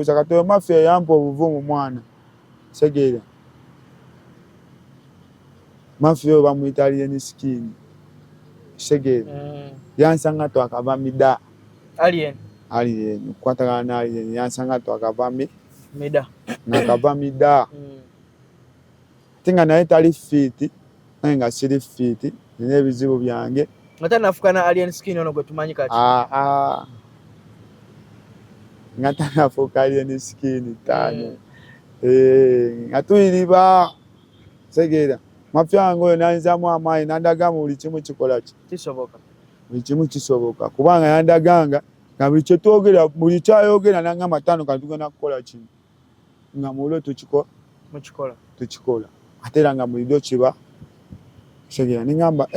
buuza katoyo mafia yampa obuvumu mwana segeera mafia bamuyita alien skin segeera yansanga twakava mida alien kukwatagana na alien yansanga twakava mida nakava mida tinga naye tali fiti naye nga siri fiti nina ebizibu byange nga tanafukana alien skin ono gwe tumanyi kati nga tanafuuka alien skin tano nga tuyiriba segeera mafia wange oyo nanyizamu amaanyi nandagamba buli kimu kikola kisoboka buli kimu kisoboka kubanga yandaganga nga buli kyetwogera buli kyayogera nangamba tano kati tugenda kukola kino nga mulo tukikola ate era nga buliddyo kiba segeera ningamba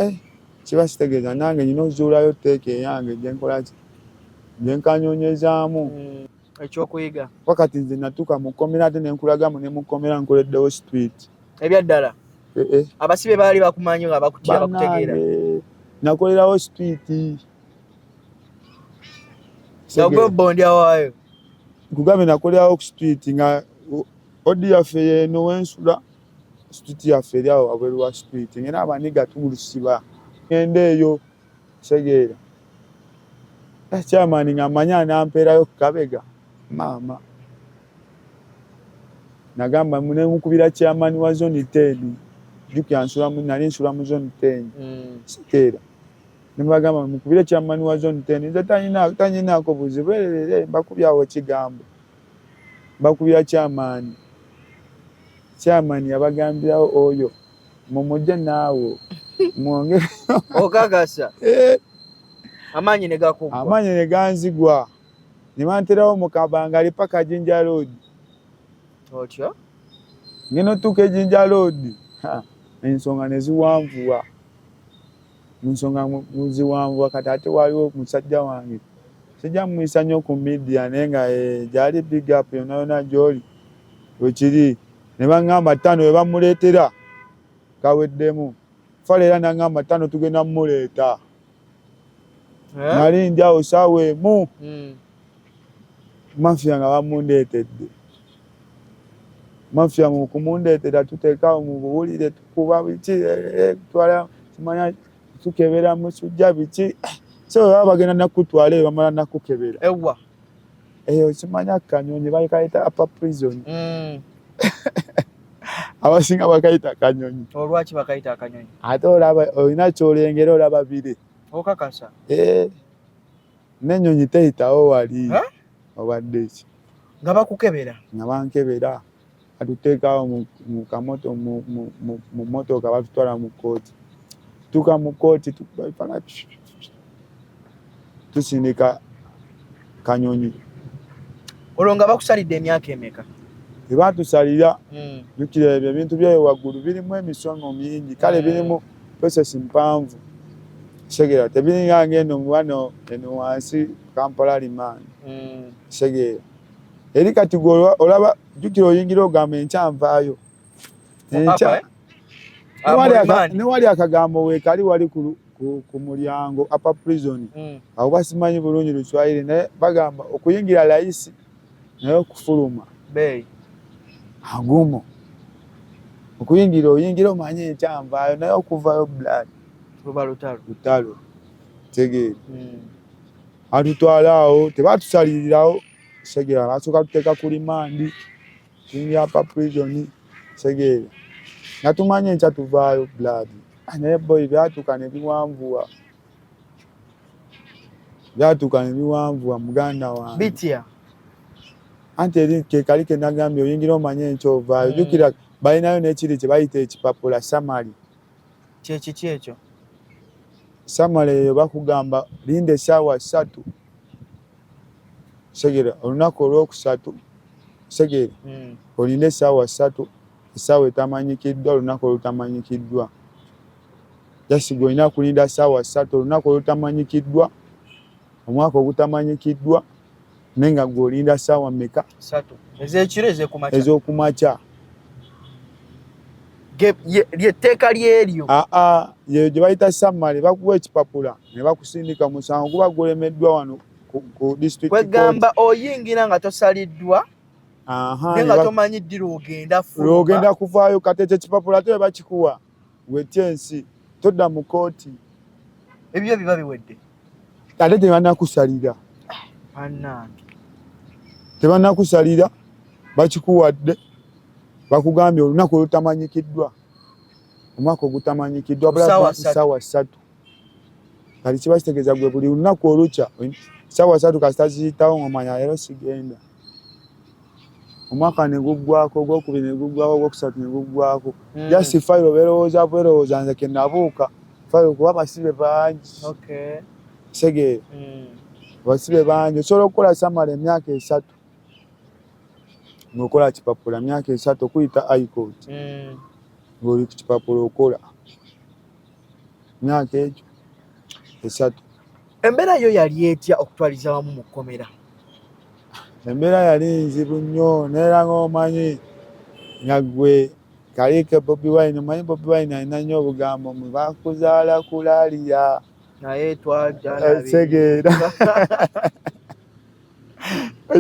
kiba kitegeeza nange nyina ozuulayo teeka eyange gyenkola ki gyenkanyonyezaamu ekyokuyiga wakati nze natuuka mu kkomera ate nenkulagamu ne mu kkomera nkoleddewo street ebyaddala abasibe baali bakumanyi nga bakutya bakutegeera nakolerawo street gwe bondi awaayo kugambe nakolerawo ku street nga odi yaffe yeeno wensula street yaffe eri awo wabweru wa street ngena abaniga tumusiba ngende eyo segeera chairman nga manya nampeerayo kukabega maama nagamba munemukubira chairman wa zone 10 jukyansula nali nsula mu zone 10 segeera nembagamba mukubire chairman wa zone 10 nze tanyinaako buzibu mbakubyawo kigambo mbakubira chairman yabagambirawo oyo mumujje naawo mwongere okakasa amaanyi ne ganzigwa ne banterawo mu Kabangali paka Jinja Road otyo ngeno tuke Jinja Road ensonga neziwanvuwa nsonga muziwanvuwa kati ate waliwo musajja wange sijja muyisa nnyo ku media naye nga gyali big up yona gyoli wekiri ne baŋŋamba ttano we bamuleetera kaweddemu fale era naŋŋamba ttano tugenda mumuleeta nali ndi awo saawa emu mafia nga bamundeetedde mafia mu kumundeetera tuteekawo mu buwulire tukuba biki twala kimanya tukebera musujja biki so bagenda nakutwala bamala nakukebera ewa eyo kimanya kanyonyi bayita upper prison abasinga bakayita kanyonyi olwaki bakayita akanyonyi ate olaba olina kyolengera olaba bire okakasa n'ennyonyi teyitawo wali obadde eki nga bakukebera nga bankebera atuteekawo mu kamoto mu motoka batutwala mu kooti tuka mu kooti tusindika kanyonyi olwo nga bakusalidde emyaka emeka ebatusalira jukira ebyo ebintu byayo waggulu birimu emisomo mingi kale birimu process mpanvu segeera tebiringa ngendo wano eno wansi Kampala limani segeera eri kati olaba jukira oyingira ogamba enkyanvaayo newali akagambo weekali wali ku mulyango upper prison awo basimanyi bulungi Luswayiri naye bagamba okuyingira layisi naye okufuluma agumo okuyingira oyingira omanye enkyanvaayo naye okuvayo blood lutalo tegeera atutwala awo tebatusalirirawo segeera basooka tuteeka ku limandi tuyingira upper prison segeera nga tumanye enkya tuvaayo blood naye boy byatuuka ne biwanvuwa muganda wange bitya anti eri kekali ke nagambye oyingira omanye enkyoovaayo jukira balinayo n'ekiri kye bayita ekipapula samali kyekiki ekyo samali eyo bakugamba linda essaawa 3 segeera olunaku olwokusatu segeera olinda essaawa 3 essaawa etamanyikiddwa olunaku olutamanyikiddwa jasiga olina kulinda essaawa 3 olunaku olutamanyikiddwa omwaka ogutamanyikiddwa naye nga gweolinda ssaawa mmeka 3 ez'ekiro ez'okumakya lyetteeka lyeryo yeyo gye bayita samali bakuwa ekipapula ne bakusindika musango guba gulemeddwa wano ku district kwegamba oyingira nga tosaliddwa Nenga tomanyi ddi lw'ogenda fuluka. Lw'ogenda kuvaayo kati ekyo ekipapula ate bakikuwa wetya ensi todda mu kooti. Ebyo biba biwedde. Ate tebanakusalira. Tebanakusalira bakikuwadde bakugambye olunaku olutamanyikiddwa. Omwaka ogutamanyikiddwa bula ssaawa 3. Kati kiba kitegeeza gwe buli lunaku olukya ssaawa 3 kasita ziyitawo ng'omanya leero sigenda. Omwaka ne guggwako, ogwokubiri ne guggwako, ogwokusatu ne guggwako. Just fayiro beerowooza nze ke nabuuka fayiro kuba abasibe bangi. Segeera. Abasibe bangi osobola okukola samala emyaka 3 ng'okola kipapula myaka 3 okuyita high court. Ng'oli ku kipapula okola myaka egyo 3. Embeera yo yali etya okutwaliza wamu mu kkomera? Embeera yali nzibu nnyo neera ng'omanyi nga ggwe kalike Bobi Wine. Omanyi Bobi Wine alina nnyo obugambo mwe bakuzaala kulaalira naye twajala segeera.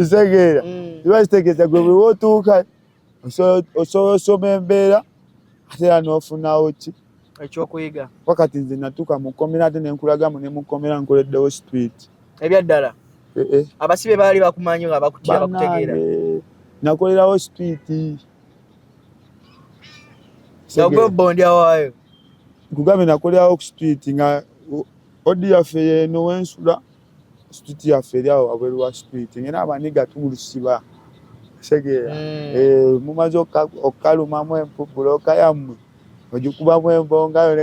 Segeera kiba kitegeeza gwe bwe wootuuka osobola osoma embeera ate era n'ofunawo ki ekyokuyiga. Wakati nze natuuka mu kkomera ate ne nkulagamu ne mu kkomera nkoleddewo street. Ebyaddala abasibe baali bakumanyi nga bakutya bakutegeera. Nakolerawo street. Yagwe bondya waayo. Nkugambye nakolerawo ku street nga odi yaffe eno wensula street yaffe eri awo wabweru wa street ngena abaniga tugulusiba. Segeera. Mumaze okukalumamu empubuloka yammwe ogikubamu embongayo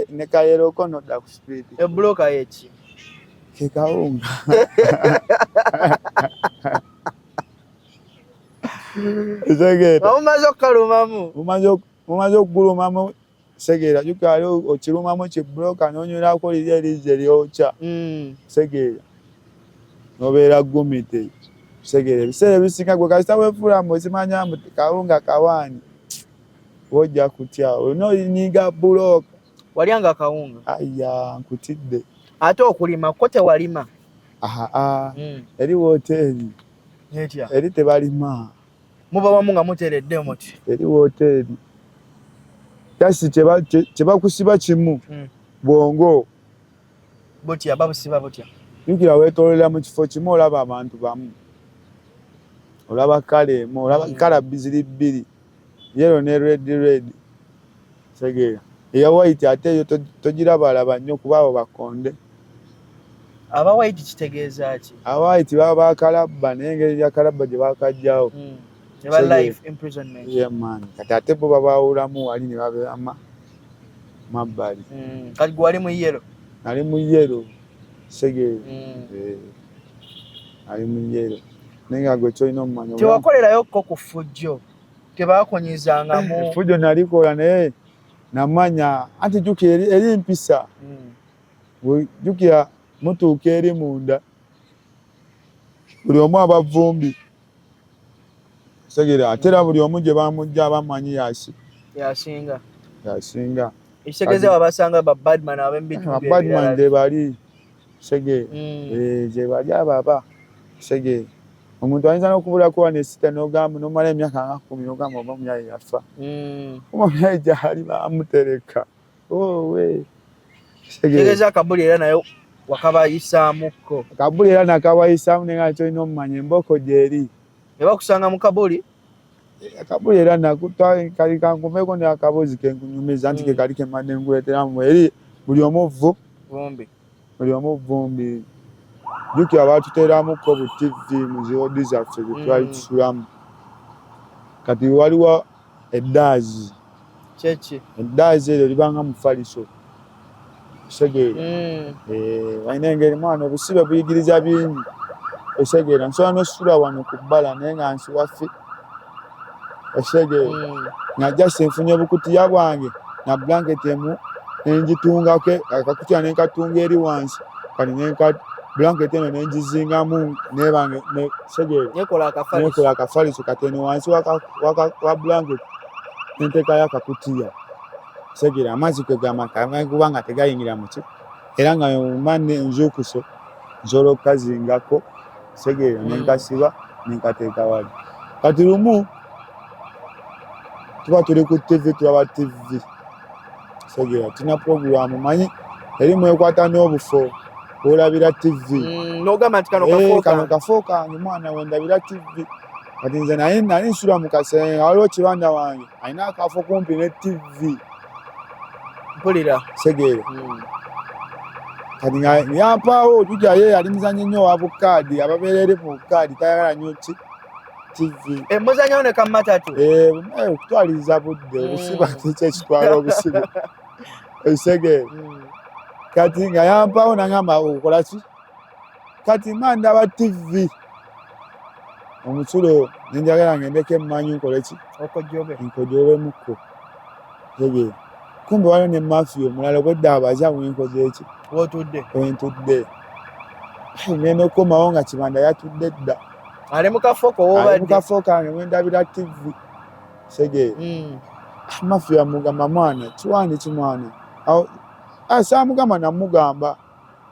ne kayeroko nodda ku street. Ebuloka yeki? Kekawunga. Segeera. Mumaze okukalumamu? Mumaze okugulumamu. Segeera jukali okirumamu kibuloka n'onywerako liri erize lyokya. Segeera. Nobeera gumite. Segeera ebiseera ebisinga gwe kasita weefuula muzimanya mbu kawunga kawaani wojja kutya onooyinyiga buloka. Walyanga kawunga? Aya nkutidde. Ate okulima ko tewalima? Eri woteeri. Etya? Eri tebalima. Muba wamu nga muteeredde muti? Eri woteeri. Kasi kyebakusiba kimu bwongo. Butya babusiba butya? Jukira weetoolera mu kifo kimu olaba abantu bamu. Olaba kale emu, olaba kala biziri bbiri. Yellow ne red. Segeera. Eya white ate eyo togirabalaba nnyo kuba abo bakonde. Aba white kitegeeza ki? Aba white baba bakalabba naye engeri ya kalabba gye bakajjawo. Eba life imprisonment. Yeah man. Kati ate bo babaawulamu wali ne babeera mabbali. Kati gwe wali mu yellow? Ali mu yellow. Segeera. Ali mu yellow. Nenga gwe kyolina omumanya. Tewakolerayo ko ku ffujjo? Tebakonyezangamu? Effujjo nalikola naye namanya anti jukira eri mpisa. Jukira mutuuka eri munda buli omu abavumbi. Segeera ate era buli omu gye bamujja bamanyi yasinga. Ekitegeeza babasanga ba badman ab'ebitundu ebirala. Badman gye bali. Segeera. Gye bali ababa. Segeera. Omuntu ayinza n'okubulako wano esita n'ogamba n'omala emyaka nga 10 n'ogamba oba omuyaayi yafa. Omuyaayi gy'ali bamutereka. Kitegeeza Kabuli era naye wakabayisaamuko. Kabuli era nakabayisaamu naye nga kyolina omumanya emboko gy'eri. Ebakusanga mu Kabuli? Kabuli era nakutwala kali kankumeko ne akabuzi kenkunyumiza nti ke kali kemadde nkuleeteramu eri buli omu vumbi. Jukira baatuteeramukko bu TV mu ziwodi zaffe bye twali tusulamu. Kati waliwo eddaazi. Kyeki? Eddaazi eryo libanga mufaliso. Segeera. Balina engeri mwana obusibe buyigiriza bingi. Segeera nsobola n'osula wano ku bbala naye nga nsi waffe. Segeera. Nga just nfunye obukutiya bwange na blanket emu nenjitungako akakutiya nenkatunga eri wansi kati blanket eno nengizingamu nebange Segeera. Nekola akafaliso kati eno wansi wa blanket nentekayo akakutiya. Segeera amazzi kwe gamaka kubanga tegayingira mu ki era nga mane nzukuso nsobola okukazingako. Segeera nenkasiba nenkateeka wali. kati lumu tuba tuli ku TV tulaba TV segera tina programu manyi erimu ekwata n'obufo olabira TV n'ogamba nti kano kafo kange mwana we ndabira TV kati nze naye nali nsula mu kasenga waliwo kibanda wange alina akafo kumpi ne TV mpulira segera kati yampaawo tujja ye yali muzanyi nnyo wa bukaadi ababeerere mu bukaadi tayagala nnyo TV muzanyawo ne kammatatu okutwaliriza budde obusiba kiki ekitwala obusibe osegere kati nga yampaawo nangamba okola ki kati mandaba TV omusulo nenjagala ngendeko emmanyi nkole ki nkojobemukko tegere kumbe waliwo ne mafiya omulala obwedda abaza wenkoze eki wentudde ngenda okukomawo nga kibanda yatudde dda ali mukafo kange wendabira TV segere mafiya mugamba mwana kiwandi kimwana saamugamba namugamba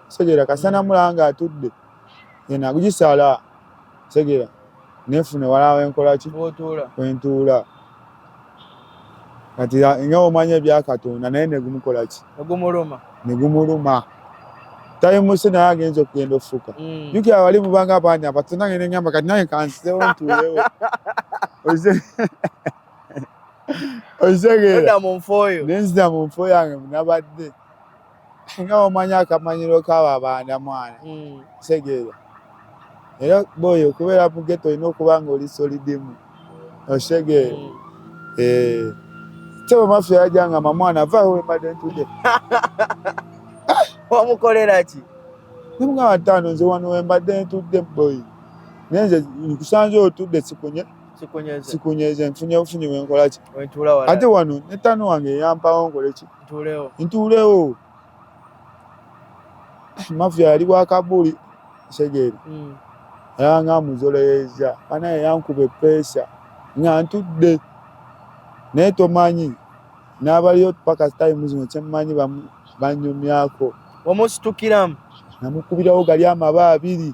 segera kasana mulanga atudde yena kugisala segera nefune wala wenkola ki wentuula kati nga omanya ebyakatonda naye negumukola ki negumuluma tayimusi naye agenza okugenda ofuka jukira wali mubanga banyamba tonange neŋamba kati naye kansizewo ntuulewo ozegera nenzita mu nfo yange munabadde nga omanya akamanyiro kaba abaana mwana segera era boyo okubeera mu geto olina okuba nga oli solidimu osegere tebo mafiya yajangamba mwana vaawo wembadde ntudde wamukolera ki nemugamba ttaano nze wano wembadde ntudde boyi naye nze nkusanze otudde sikunyeze nfunye bufunyi wenkola ki ate wano nettaano wange eyampawo nkole ki ntuulewo mafiya yali bwakabuuli segere era nga muzoleeza banaye yankuba epeesa nga ntudde naye tomanyi n'abaliyo paka time zino kyemmanyi banyumyako omusitukiramu namukubirawo gali amaba 2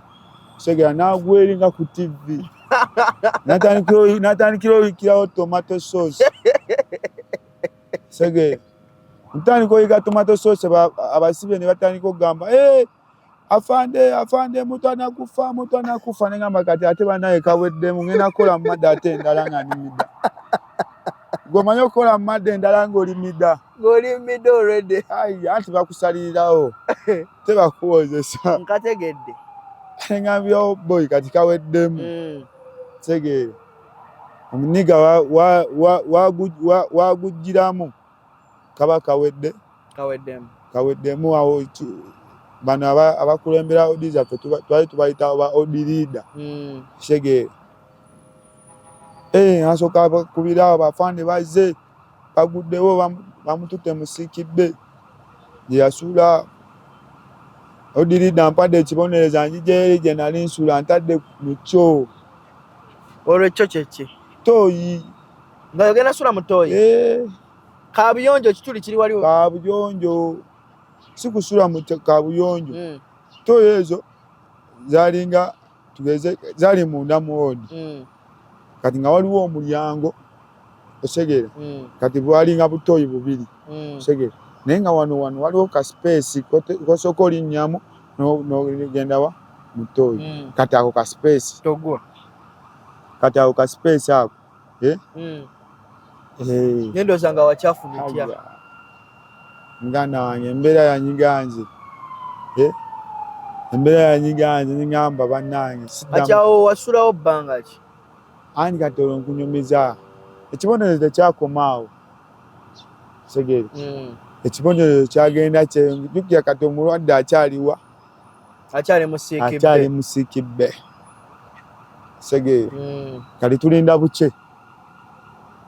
segera nagweringa ku TV natandikira oyikirawo tomato sauce segera ntandika oyiga tomato sauce abasibe ne batandika okugamba afande mutwana kufa nengamba kati ate banaye kaweddemu ngenda kukola mumadde ate endala nga nimidda gwomanyi okukola mumadde endala ng'oli midda already anti bakusalirirawo tebakuwozesa nkategedde engambyewo boy kati kaweddemu segere omuniga wagujjiramu kaba kaweddemu awo bano abakulembera odi zaffe twali tubayita oba odi leader segere asooka bakubirawo bafande bazze baguddewo bamututte musiikidde gye yasuula odi leader mpadde ekibonereza njijeri gye nali nsuula ntadde mu kyo olwo ekyo kyeki tooyi nga yogenda sula mu tooyi kabuyonjo kituli kiri waliwo kabuyonjo sikusula mu kabuyonjo tooyi ezo zalinga tugeze zali munda mu odi kati nga waliwo omulyango osegera kati bwalinga butooyi bubiri osegera naye nga wano waliwo ka space kosooka olinnyamu n'ogenda wa mu tooyi kati ako ka space togwa kati ako ka space ako nendooza nga wakyafu mitya muganda wange embeera yanyiganze ningamba bannange akyawo wasulawo bbanga ki ani kati olwo nkunyumiza ekibonerezo tekyakomaawo segere ekibonerezo kyagenda jukira kati omulwadde akyaliwa akyali musiikibbe segere kati tulinda buke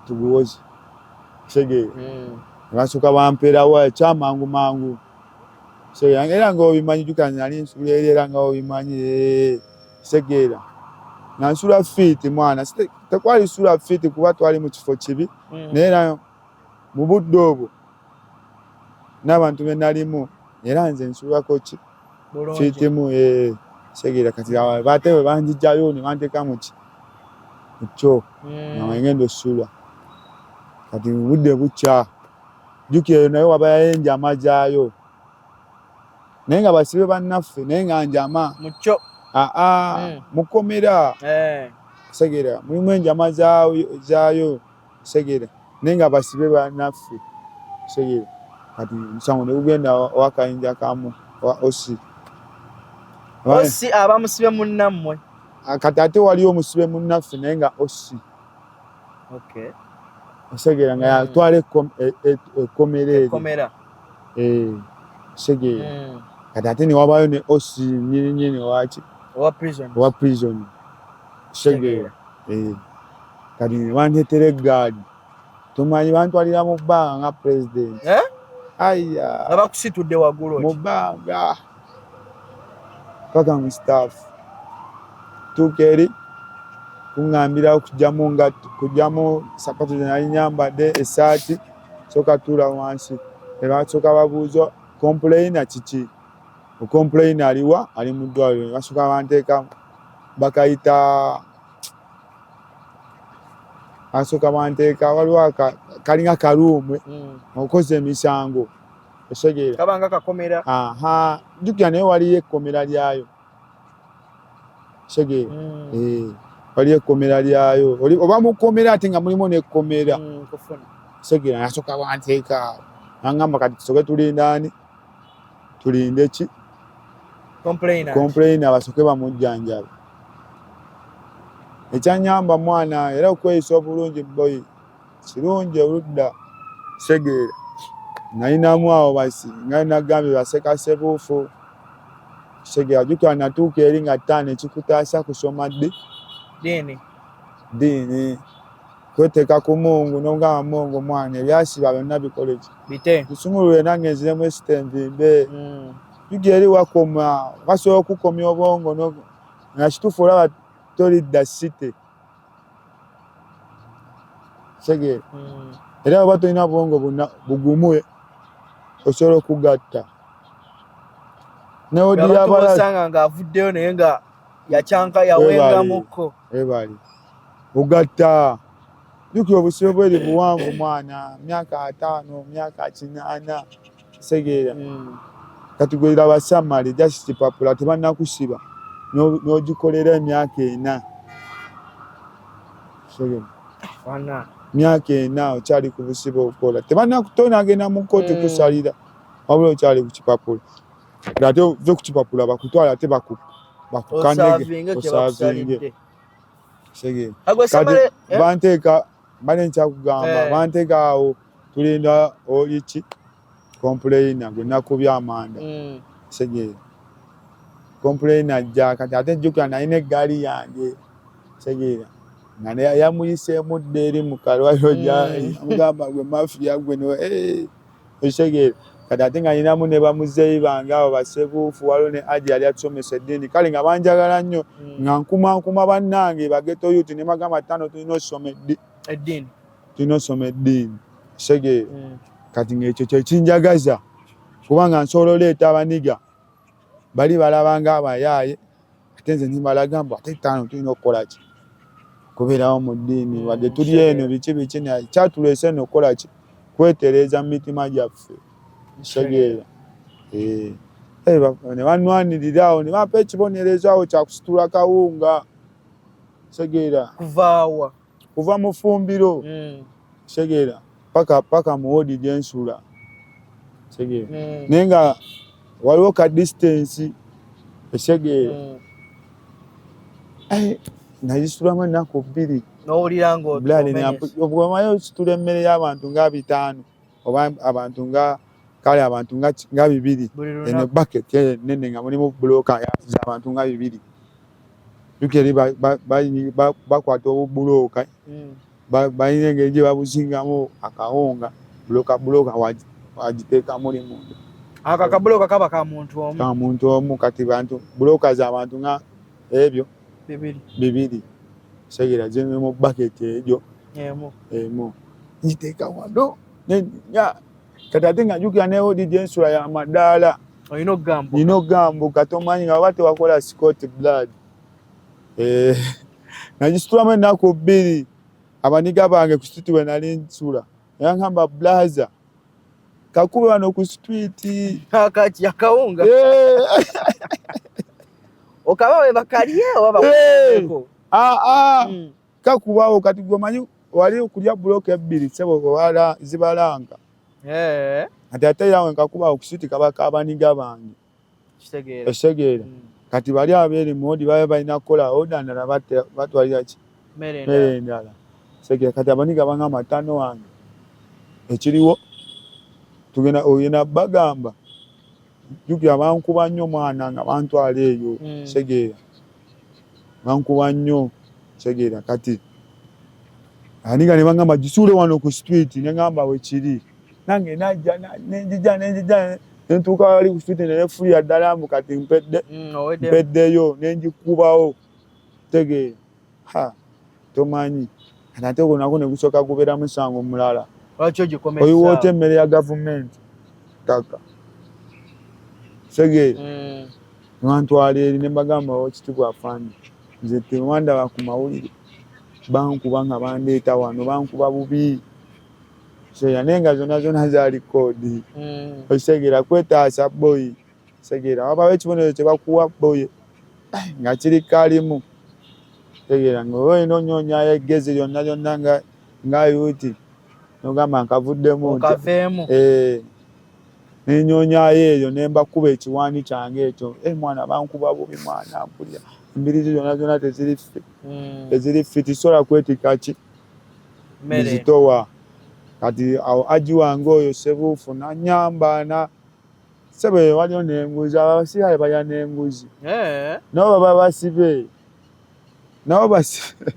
tuguwoze segere basooka bampeerawo ekyamangu mangu era nga obimanyi jukira nali nsula eri era nga obimanyi segera nga nsula fiiti mwana tekwali sula fiiti kuba twali mu kifo kibi naye era mu budde obwo n'abantu be nalimu era nze nsulako ki fiitimu segera kati bate bwe banjijjayo ne banteeka mu ki kyo nga ngenda osulwa kati budde bukya jjukira naye wabayo enjama zaayo naye nga basibe bannaffe naye nga njama mukyo mukomera segera mulimu enjama zaayo segera naye nga basibe bannaffe segera kati musango ne gugenda owakayinja kamu osi aba musibe munnammwe kati ate waliwo omusibe munnaffe naye nga segera nga yatwala ekkomera segera kati ate newabayo ne osi nyininyini owa prison segera kati nebantetera eggaadi tumanyi bantwalira mu bbanga nga president abakusitudde waggulu mu bbanga paka mu staff tuuka eri kuŋŋambira kujjamu sapatu zenali nyambadde essaati soka tuula wansi ebasooka babuuza complaina kiki okomplaina aliwa ali mu ddwaliro basooka banteeka bakayita basooka banteeka waliwo kalinga kaluumwe okoze emisango osegeera kabanga kakomera jjukira naye waliyo ekkomera lyayo segeera waliyo ekkomera lyayo oba mukomera ate nga mulimu nekkomera segeera nasooka banteeka nangamba kati tusooke tulindaani tulinde ki complaina basooke bamujjanjabe ekyanyamba mwana era okweyisa obulungi boyi kirungi oludda segeera nalinamu awo basi nga nagambye basekasebuufu segeera jjukira natuuka eri nga ttaano ekikutaasa kusoma ddiini kweteeka ku Mungu n'ogamba Mungu mwana ebyasiba byonna bikoleki bisumulule nange nziremu esitemvimbe jjukira eri wakoma basobola okukomya obwongo nga kituufu olaba tolidda site segeera era oba tolina bwongo bugumu osobola okugatta neodiyabasanga ng'avuddeyo naye nga yakyanka yawengamukko ebali ogatta jjukira obusibe bweri buwanvu mwana myaka 5 myaka 8 segeera kati gweraba samale just kipapula tebannakusiba n'ogikolera emyaka 4 segeera myaka 4 okyali ku busibe okola tebannakutonagenda mu kkooti kusalira wabula okyali ku kipapula ate ove ku kipapula bakutwala ate bakukanege osaavinge segeera kati banteeka bane nkyakugamba banteeka awo tulinda oliki complaina gwe nakubya amanda segeera complaina ajja kati ate jjukira nalina eggaali yange segeera nga yamuyiseemu dda eri mu kalwaliro gyali amugamba gwe mafiya gwe osegeera kati ate nga ninamu ne bamuzeeyi bange abo basebuufu waliwo ne aji yali atusomesa eddiini kale nga banjagala nnyo nga nkumankuma bannange bageto yuti ne bagamba ttano tulina osoma eddiini tulina osoma eddiini segeera kati ng'ekyo kyekinjagaza kubanga nsobola oleeta abaniga bali balabanga abayaaye ate nze nibalaga mbu ate ttaano tulina okukolaki kubeerawo mu ddiini wadde tuli eno biki kyatuleese eno okukolaki kwetereeza mu mitima gyaffe segeera ne banwanirira awo ne bampa ekibonerezo awo kyakusitula kawunga segeera kuva mu fumbiro segeera paka mu wodi gyensula segeera naye nga waliwo ka distance esegeera nagisitulamu ennaku 2 n'owulira ng'obwemayo ositula emmere y'abantu nga 5 oba abantu nga kale abantu nga 2 eno bucket nene nga mulimu buloka z'abantu nga 2 jukeri bakwata obubuloka balina engeri gye babuzingamu akawunga buloka wagiteeka muli munda ako akabuloka kaba ka muntu omu kati bantu buloka z'abantu nga ebyo 2 segeera ziri mu bucket egyo emu ngiteeka wano kati ate nga jjukira ne wodi gyensula ya madaala olina okugambuka tomanyi nga oba tewakola scott blood nagisitulamu ennaku 2 abaniga bange ku street we nali nsula yankamba blaza kakube wano ku street akati akawunga okabawe bakalye oba kakubawo kati gomanyi wali okulya buloke 2 sebo wala zibalanga ati ate yawe nkakubawo ku street kabaka abaniga bange kitegeera kati bali abere modi babe balina kola oda ndala batwalira ki mere ndala segera kati abaniga banga matano wange ekiriwo tugenda oyina bagamba jukira bankuba nnyo mwana nga bantwala eyo segera bankuba nnyo segera kati aniga ne bangamba gisule wano ku street ne ngamba we kiri nange najja nenjija nentuuka wali ku street nenefuya ddala mbu kati mpeddeyo nenjikubawo tegeera tomanyi ate gonako ne gusooka gubeera musango mulala oyiwoota emmere ya gavumenti taka segeera nwantwala eri ne mbagamba ekitibwa afandi nze tewandaba ku mawulire bankuba nga bandeeta wano bankuba bubi nenga zonna zaali koodi okisegeera kwetaasa boyi segeera wabawo ekibonero kyebakuwa boyi nga kiri kalimu tegeera ngaolina onyonyayo eggezi lyonna nga yuti nogamba nkavuddemu nenyonyayo eyo nembakuba ekiwani kyange ekyo mwana bankuba bubi mwana mpulira embirizi zonna teziri fiti sola kwetika ki zitowa kati awo aji wange oyo sebuufu nanyamba sebe waliyo nenguzi abasigaye balya nenguzi nabo baba basibe nabo basibe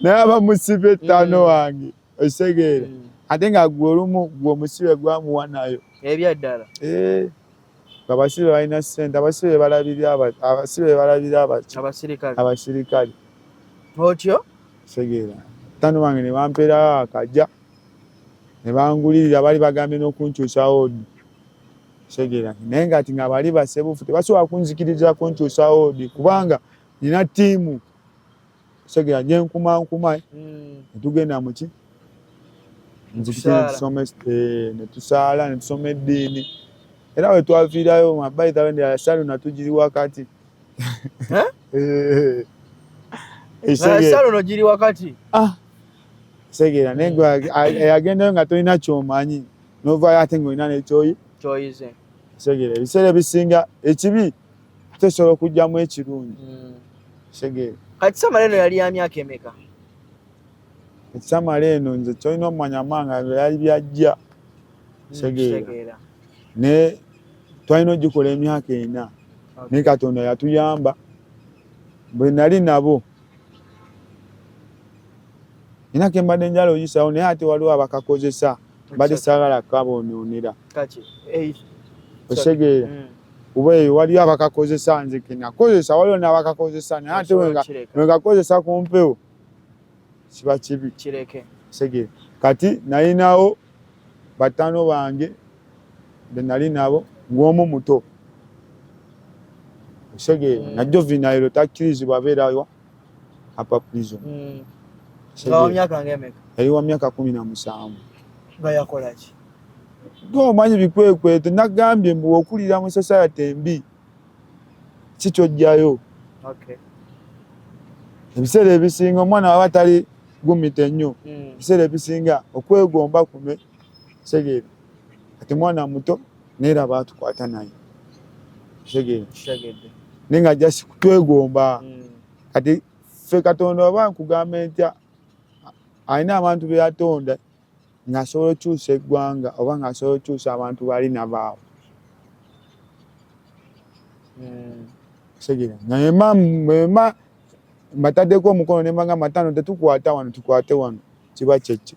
naye abamusibe ttano wange osegeera ate nga gwe olumu gwe omusibe gwamuwa nayo ebyaddala abasibe balina ssente abasibe balabirira abasirikale otyo segeera ttano wange ne bampeerayo akajja ne bangulirira bali bagambye n'okunkyusawo odi segeera naye nga ati nga bali basebuufu tebasobola kunzikiriza kunkyusawo odi kubanga nina ttiimu segeera nyenkumankuma netugenda muki netusaala netusoma eddiini era we twaviirayo mabaitha ndala salo natugiri wakati salo nogiri wakati segeera naye yagendayo nga tolina kyomanyi novaayo ate ngaolina nekyoyize segeera ebiseera ebisinga ekibi ate osobola okugjamu ekirungi segeera kati samala eno yali ya myaka emeka ekisamala eno nze kyolina omumanyamanga yali byajja segeera ne twalina ogikola emyaka 4 naye Katonda yatuyamba bwe nali nabo nina kembadde njala oyisawo naye ate waliwo abakakozesa badde saagala kabonoonera osegeera kuba eyo waliyo abakakozesa nze kenakozesa waliwo n'abakakozesa naye ate wengakozesa ku mpewo kiba kibi segeera kati nalinawo batano bange be nali nabo ng'omu muto osegeera na Juvenile takkirizibwa beerayo apa prison yali wa myaka 17 nga yakola ki omanyi bikwekweto nagambye mbu okulira mu society embi kikyojjayo ebiseera ebisinga omwana waba tali gumite nnyo ebiseera ebisinga okwegomba kume segeera ati mwana muto neera batukwata naye segeera naye nga jasi kutwegomba kati ffe Katonda oba nkugamba entya alina abantu be yatonda ng'asobola okukyusa eggwanga oba ng'asobola okukyusa abantu bali nabaawo segeera nga mbataddeko omukono ne mbagamba matano tetukwata wano tukwate wano kiba kyekyo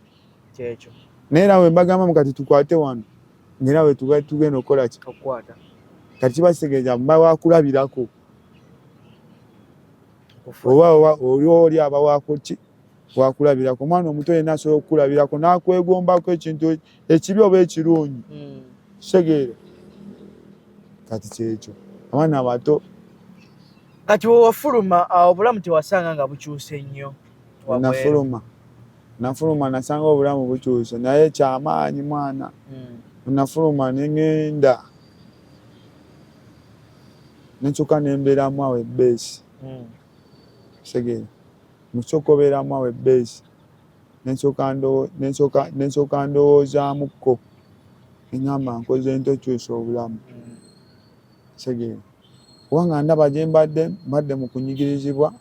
naye era we mbagamba kati tukwate wano ng'era we tugenda okukola ki kati kiba kitegeeza mba wakulabirako oba oli aba wakoki wakulabirako omwana omuto yenna asobola okukulabirako n'akwegombako ekintu ekibi oba ekirungi segeera kati kyekyo abaana abato kati wafuluma obulamu tewasanga nga bukyuse nnyo. Nafuluma nasanga obulamu bukyuse naye kyamaanyi mwana. Nafuluma nengenda nenkyuka nembeeramu awo ebbeesi. Segera musooka obeeramu awo ebbeesi nensooka ndowoozaamukko eŋŋamba nkoze nti okyusa obulamu. Segera kubanga ndaba gye mbadde mu kunyigirizibwa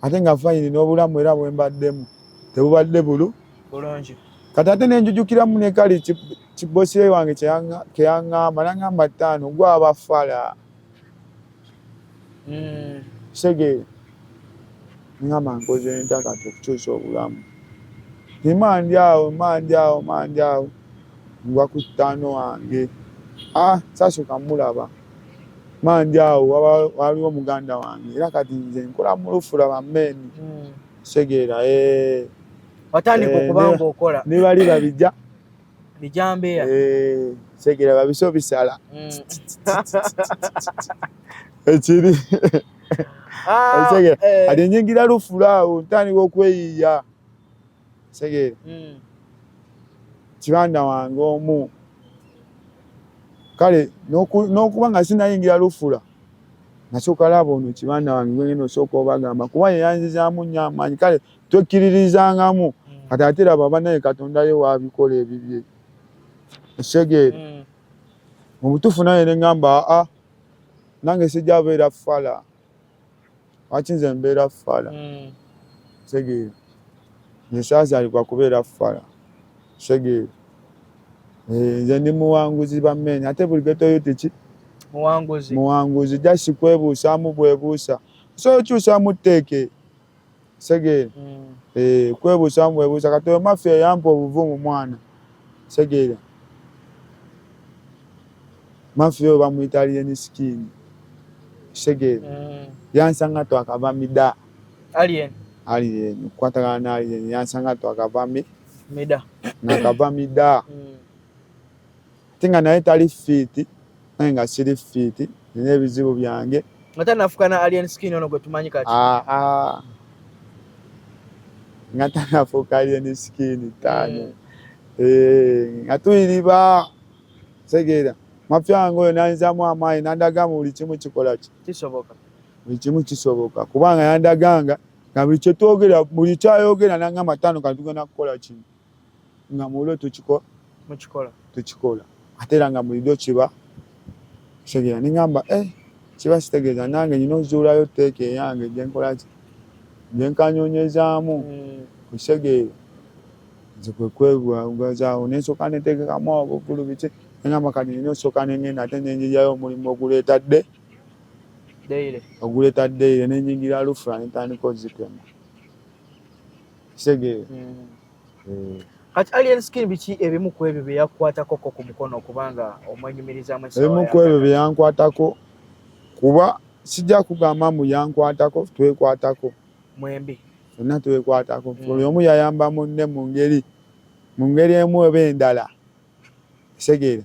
ate nga fayini n'obulamu era bwe mbaddemu tebubadde bulungi. Kati ate nenjujukiramu ne kali kibosi wange kye yaŋŋamba n'aŋŋamba ttaano gwaba fala. Segera ngamba nkoze nti kati okukyusa obulamu. Mandi awo ngwa ku ttaano wange. Saasooka mulaba. Mandi awo waliwo muganda wange era kati nze nkola mu Lufula Bammeeni. Segera watandika okuba ng'okola ne bali babijja bijambeya. Segera babiso bisala ekiri segera ate nyingira Lufula awo ntandika okweyiiya. Segera kibanda wange omu kale n'okuba nga sinayingira Lufula nasooka laba ono kibanda wange ngenda osooka obagamba kuba yeyanzizaamu nnyo amaanyi kale tokkiririzangamu kati ate laba banaye Katonda ye wabikola ebibye. Segera mu butuufu naye neŋŋamba nange sijja beera fala lwaki nze mbeera fala. Segera nze saazaalibwa kubeera fala. Segera nze ndi muwanguzi Bammeeni ate buli getoyo muwanguzi jasi kwebuusaamu bwebuusa so okyusaamu tteeke. Segera kwebuusaamu bwebuusa kati oyo Mafia yampa obuvumu mwana. Segera Mafia oyo bamuyita Alien Skin. Segera yansanga twakava mida Alien kukwatagana ne Alien yansanga twakava nakava mida tinga naye tali fiiti naye nga siri fiiti nina ebizibu byange. Nga tanafukana Alien Skin ono gwe tumanyi kati. Nga tanafuuka Alien Skin ttaano. Nga tuyiriba. Segera Mafia wange oyo nanzaamu amaanyi nandaga buli kimu kikola buli kimu kisoboka kubanga yandaganga nga buli kye twogera buli kyayogera n'aŋŋamba ttaano kati tugenda kukola kino nga mulwo tukikola ate era nga bulijjo kiba. Segera neŋŋamba kiba kitegeeza nange nina ozuulayo tteeka eyange gye nkola ki gye nkanyonyezaamu. Segera nze kwe kwegwazaawo nensooka neteekekamu obuvulu biki neŋŋamba kati nina osooka nengenda ate nenjijayo omulimu oguleeta Deire nenyingira Lufula nentandika ozitema. Segera kati Alien Skin biki ebimu ku ebyo bye yakwatako ku mukono okubanga omwenyumirizaamu essawa? Ebimu ku ebyo bye yankwatako kuba sijja kugamba mbu yankwatako twekwatako mwembi ffenna twekwatako buli omu yayamba munne mu ngeri emu eba endala. Segera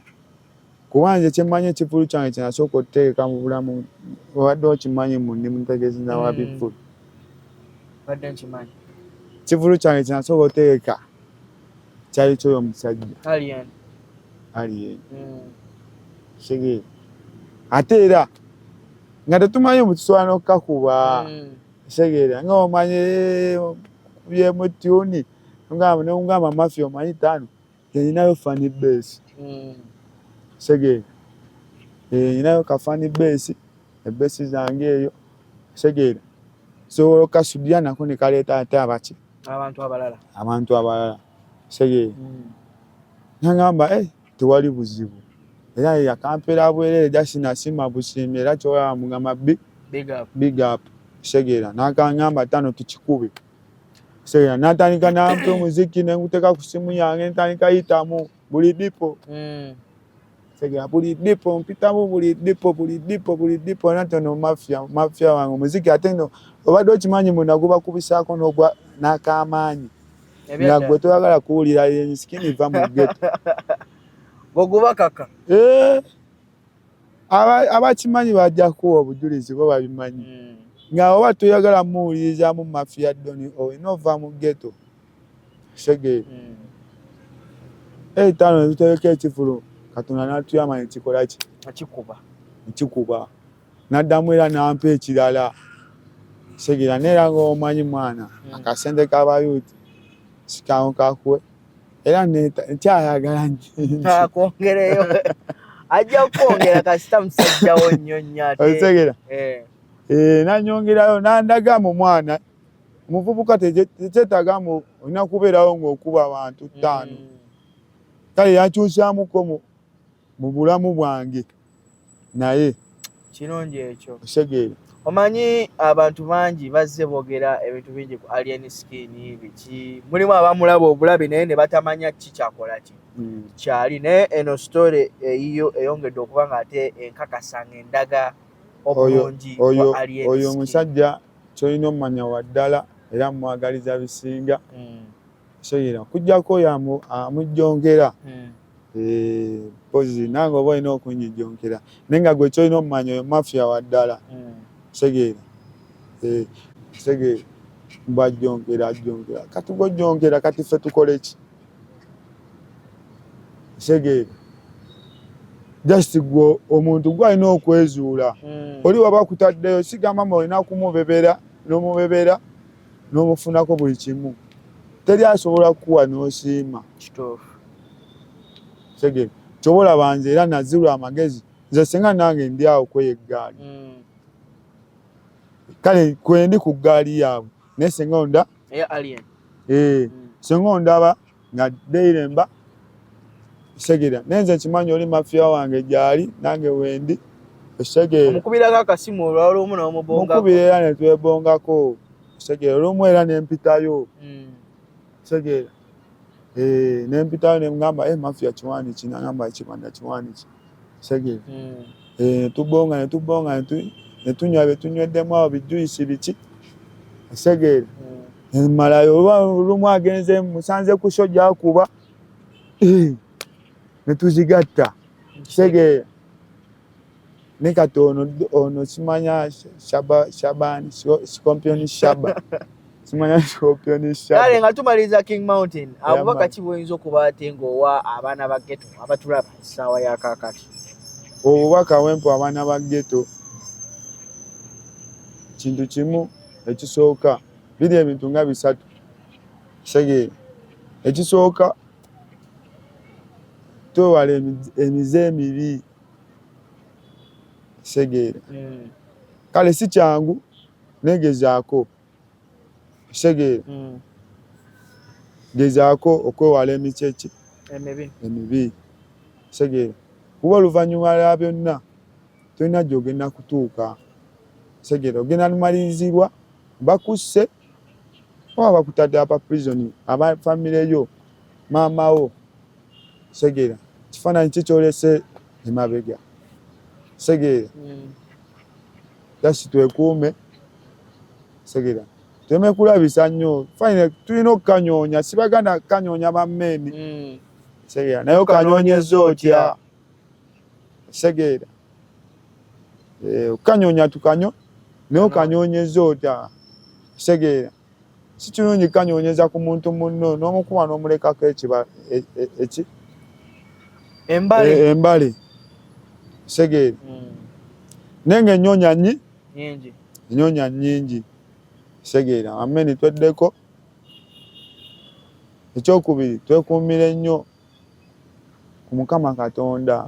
kuba nze kyemmanyi ekivulu kyange kye nasooka okuteeka mu bulamu obadde okimanyi mu nnimu ntegeezi wa bivulu. Ekivulu kyange kye nasooka okuteeka kyali kyoyo omusajja Alien. Segera ate era nga tetumanyi mutusobola n'okukakuba. Segera nga omanyi byemu tyuni nongamba Mafia omanyi ttaano yeninayo Funny Bass. Segera ninayo ka Funny Bass ebbeesi zange eyo. Segera sobola okukasudira nako ne kaleeta ate abantu abalala. Segera naŋŋamba tewali buzibu era yakampeera bwereere jasi nasima busiimi era kyolaba mugamba big up. Segera nakaŋŋamba ttaano tukikube. Segera natandika nampa omuziki nenguteeka ku simu yange ntandika yitamu buli dipo. Segera buli dipo mpitamu buli dipo natono Mafia wange omuziki ate no obadde okimanyi munda gubakubisaako n'akaamaanyi nga gwe toyagala kuwulira Alien Skin va mu ghetto. Ogubakaka abakimanyi bajja kuwa obujulizi bo babimanyi. nga oba toyagala muwulirizaamu mafia doni olina ova mu ghetto segeera eitano netutereka ekifulo Katonda n'atuyamba ne kikola ki nkikuba n'addamu era n'ampa ekirala segeera neera ng'omanyi mwana akasente k'abayuuti sikangu kakuwe era nkyayagala akwongereyo ajja kwongera kasita musajjawo nnyo nnyo ate segeera nanyongerayo nandaga mu mwana muvubuka tekyetaaga olina kubeerawo ng'okuba abantu 5 kale yakyusaamuko mu bulamu bwange naye kirungi ekyo segeera omanyi abantu bangi bazze boogera ebintu bingi ku Alien Skin biki mulimu abamulaba obulabi naye ne batamanya kikyakola ki kyali naye eno story eyiyo eyongedde okuba nga ate enkakasa ng'endaga obulungi bwa Alien Skin oyo omusajja kyolina omumanya waddala era mwagaliza bisinga segeera okuggyako oyo amujjonkera pozi nange oba olina okunyijonkera naye nga gwe kyolina omumanya oyo mafia waddala segeera segeera mbajjonkera kati gwojjonkera kati ffe tukole ki segeera just gwe omuntu gwalina okwezuula oli waba kutaddeyo sigamba mbu olina kumubebera n'omubebera n'omufunako buli kimu teri asobola kukuwa n'osiima segeera kyobola banze era nazirwa amagezi nze singa nange ndi awo kweyo eggaali kale kwendi ku ggaali yaabwe naye singa onda singa ondaba nga deiremba segeera nenze kimanyi oli mafia wange gyali nange wendi segeera omukubirako akasimu olwolumu n'omubongako mukubira era ne twebongako segeera olumu era nempitayo segeera nempitayo nemugamba mafia kiwani ki nagamba kibanda kiwani ki segeera netubonga netunywa betunyweddemu awo bijuyisi biki segeera malayo olumu agenze musanze ku sojja akuba netuzigatta segeera ne kati ono simanya Shabani Scorpion Shaba simanya Scorpion Shaba kale nga tumaliriza King Mountain abubaka ki bwoyinza okuba ate ng'owa abaana ba ghetto abatulaba essaawa ya kaakati obubaka wempo abaana ba ghetto kintu kimu ekisooka biri ebintu nga 3 segeera ekisooka twewala emize emibi segeera kale si kyangu negezaako segeera gezaako okwewala emikyeki emibi segeera kuba oluvannyuma lwa byonna tolina gy'ogenda kutuuka segeera ogenda lumalirizibwa bakusse oba bakutadde apa prison aba family yo maamawo segeera kifaananyi kikyolese emabega segeera jasi twekuume segeera tuleme kulabisa nnyo fine tulina okukanyoonya sibaganda kukanyoonya bammeemi segeera naye okanyonyeza otya segeera okukanyoonya tukanyo naye okanyonyeza otya segeera si kirungi kukanyonyeza ku muntu munno n'omukuba n'omulekako ekiba embale segeera nenga enyonya nnyingi segeera ameni tweddeko ekyokubiri twekuumire nnyo ku Mukama Katonda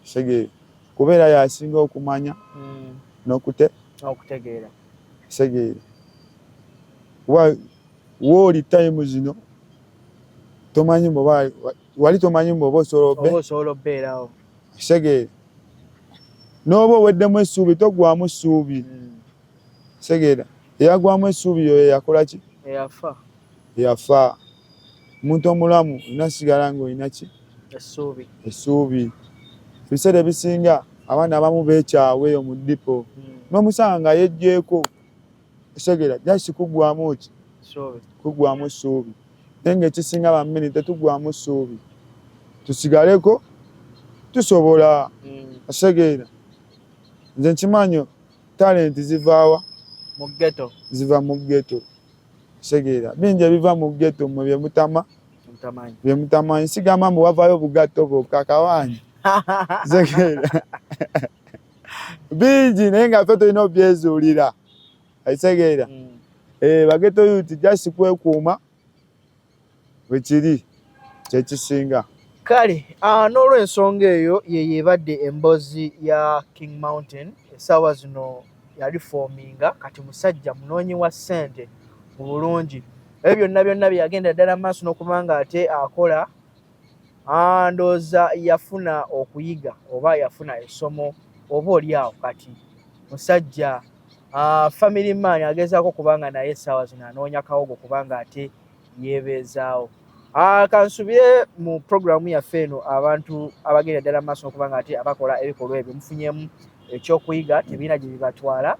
segeera kubeera yasinga okumanya n'okutegeera segeera kuba wooli time zino tomanyi mboba wali tomanyi mboba osobola obbeerawo segeera n'oba oweddemu essuubi togwamu essuubi segeera eyagwamu essuubi yo yakola ki yafa omuntu omulamu onasigala ng'olina ki essuubi ebiseera ebisinga abaana abamu beekyawe eyo mu ddipo n'omusanga nga yejjeeko segeera jasi kugwamu ki kugwamu essuubi naye ng'ekisinga bammini tetugwamu essuubi tusigaleko tusobola segeera nze nkimanyo talent zivaawa mu ghetto ziva mu ghetto segeera bingi ebiva mu ghetto mwe bye mutamanyi sigamba mbu wavaayo bugatto bwokka kawanyi segeera bingi naye nga ffe tulina obyezuulira segeera baghetto youth just kwekuuma bwe kiri kyekisinga. Kale n'olw'ensonga eyo yeebadde emboozi ya King Mountain essaawa zino yali foominga kati musajja munoonyi wa ssente mu bulungi ebyo byonna bye yagenda ddala maaso n'okuba nga ate akola ndowooza yafuna okuyiga oba yafuna essomo oba oli awo kati musajja family man agezaako kubanga naye essaawa zino anoonya kawogo kubanga ate yeebeezaawo. Kansubire mu programu yaffe eno abantu abagenda ddala maaso n'okuba nga ate abakola ebikolwa ebyo mufunyemu ekyokuyiga tebiina gye bibatwala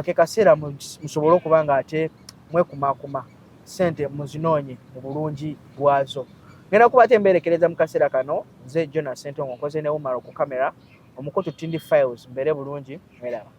ke kaseera musobole okuba nga ate mwekumakuma ssente muzinoonye mu bulungi bwazo. Ngenda kuba ate mbeerekereza mu kaseera kano nze Jonas Ssentongo nkoze ne Umaro ku kamera omukutu Tindi Files mbeere bulungi mweraba.